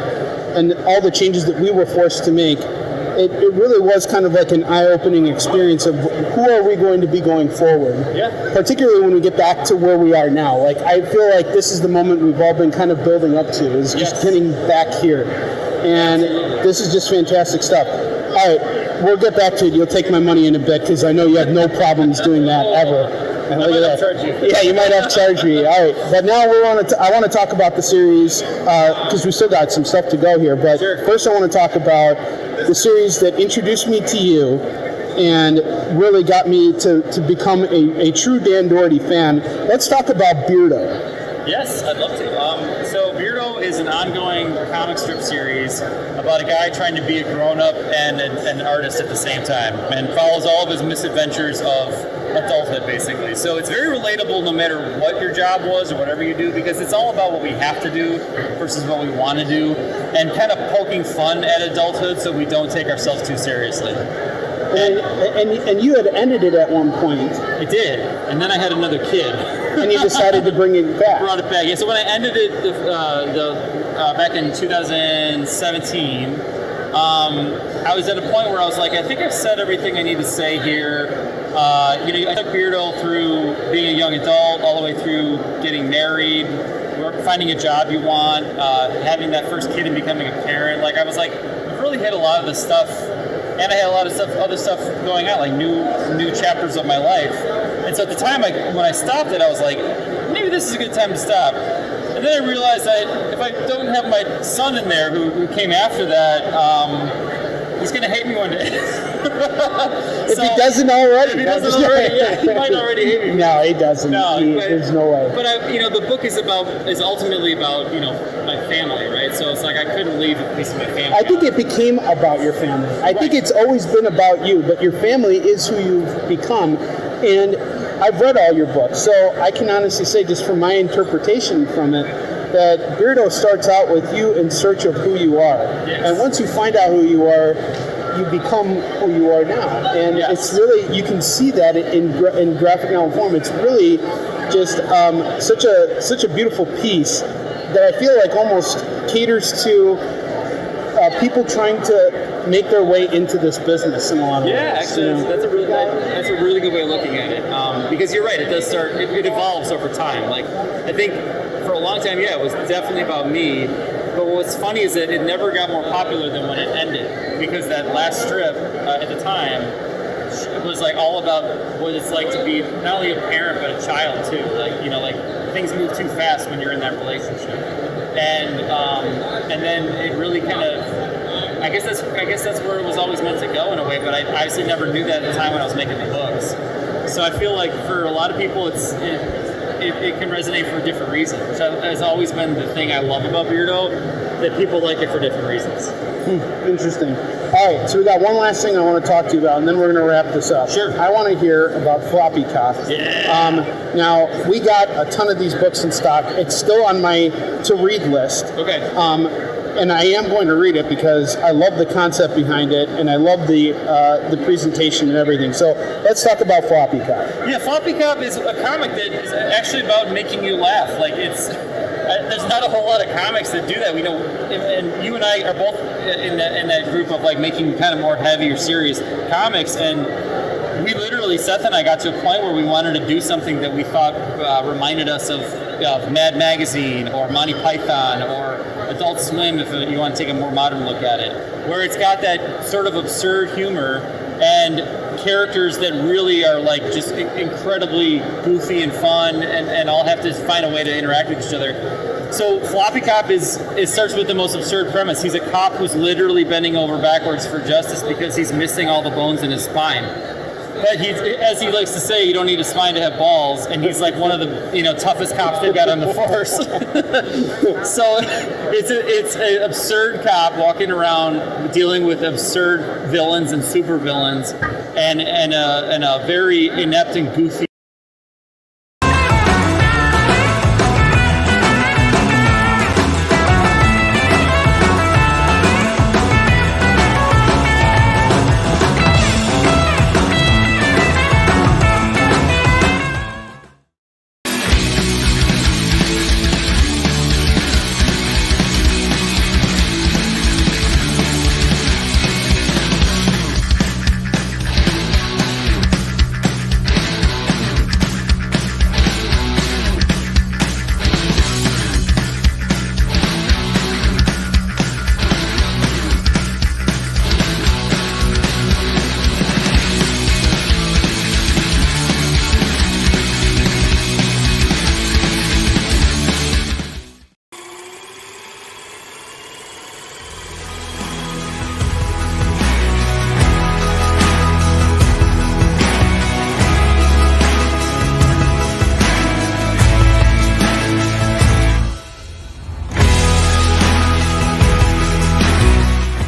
and all the changes that we were forced to make, it really was kind of an eye-opening experience of who are we going to be going forward. Yeah. Particularly when we get back to where we are now. I feel like this is the moment we've all been kind of building up to, is just getting back here. And this is just fantastic stuff. All right, we'll get back to it. You'll take my money in a bit because I know you have no problems doing that ever. And look at that. Charge you. Yeah, you might have to charge me. All right, but now I want to talk about the series because we still got some stuff to go here. But first, I want to talk about the series that introduced me to you and really got me to become a true Dan Doherty fan. Let's talk about Beardo. Yes, I'd love to. So Beardo is an ongoing comic strip series about a guy trying to be a grown-up and an artist at the same time, and follows all of his misadventures of adulthood, basically. So it's very relatable no matter what your job was or whatever you do, because it's all about what we have to do versus what we want to do, and kind of poking fun at adulthood so we don't take ourselves too seriously. And you had ended it at one point. I did, and then I had another kid. And you decided to bring it back. Brought it back. Yeah. So when I ended it back in 2017, I was at a point where I was like, I think I've said everything I need to say here. I took Beardo through being a young adult, all the way through getting married, finding a job you want, having that first kid and becoming a parent. I was like, I've really hit a lot of this stuff. And I had a lot of other stuff going on, new chapters of my life. And so at the time, when I stopped it, I was like, maybe this is a good time to stop. And then I realized that if I don't have my son in there, who came after that, he's going to hate me one day. If he doesn't already. If he doesn't already, yeah, he might already hate me. No, he doesn't. No, there's no way. But the book is ultimately about my family, right? So it's I couldn't leave a piece of my family. I think it became about your family. I think it's always been about you, but your family is who you've become. And I've read all your books, so I can honestly say, just from my interpretation from it, that Beardo starts out with you in search of who you are. Yes. And once you find out who you are, you become who you are now. And it's really, you can see that in graphic novel form. It's really just such a beautiful piece that I feel like almost caters to people trying to make their way into this business in a lot of ways. Yeah, actually, that's a really good way of looking at it. Because you're right, it does start. It evolves over time. Like I think for a long time, yeah, it was definitely about me. But what's funny is that it never got more popular than when it ended, because that last strip at the time was like all about what it's like to be not only a parent but a child too. Like, you know, like things move too fast when you're in that relationship, and then it really kind of, I guess that's where it was always meant to go in a way. But I obviously never knew that at the time when I was making the books. So I feel like for a lot of people, it can resonate for different reasons, which has always been the thing I love about Beardo, that people like it for different reasons. Interesting. All right, so we got one last thing I want to talk to you about, and then we're going to wrap this up. Sure. I want to hear about Floppy Cop. Yeah. Now, we got a ton of these books in stock. It's still on my to-read list. Okay. And I am going to read it because I love the concept behind it, and I love the presentation and everything. So let's talk about Floppy Cop. Yeah, Floppy Cop is a comic that is actually about making you laugh. Like there's not a whole lot of comics that do that. We know, and you and I are both in that group of like making kind of more heavy or serious comics, and we literally, Seth and I, got to a point where we wanted to do something that we thought reminded us of Mad Magazine or Monty Python or Adult Swim, if you want to take a more modern look at it, where it's got that sort of absurd humor and characters that really are like just incredibly goofy and fun, and all have to find a way to interact with each other. So Floppy Cop it starts with the most absurd premise. He's a cop who's literally bending over backwards for justice because he's missing all the bones in his spine. But as he likes to say, you don't need a spine to have balls, and he's like one of the toughest cops they've got on the force. So it's an absurd cop walking around dealing with absurd villains and super villains, and a very inept and goofy